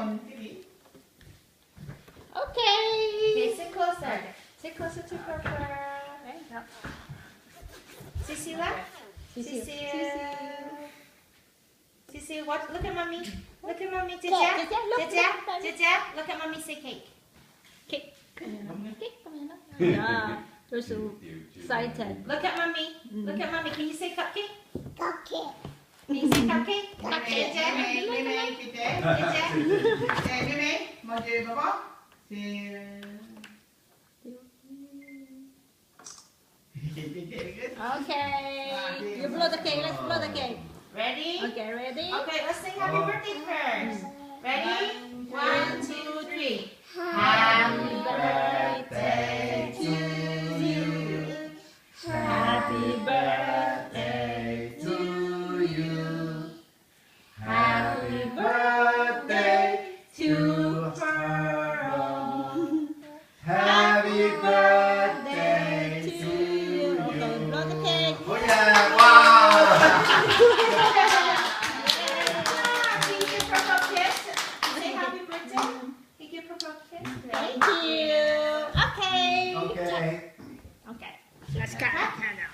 on TV. Okay, sit closer. Sit closer to Purple. There you go. Cecilia? Cecilia, watch. Look at mommy. Look at mommy. Jaja, look at mommy. Say cake. Cake. Yeah, you're so excited. Look at mommy. Look at mommy. Can you say cupcake? Cupcake. Can you say cupcake? Cupcake. Mau je bapa? Okay. You blow the cake. Let's blow the cake. Ready? Okay, ready? Okay, let's sing happy birthday first. Ready? 1, 2, 3. Happy birthday to you. Happy birthday to you. Happy birthday to Pearl. Happy birthday to you. Okay, blow the cake. Oh yeah! Wow! Can you give Purple a kiss? Say happy birthday. Can you give Purple a kiss? Thank you. Okay. Okay. Okay. Let's cut it now.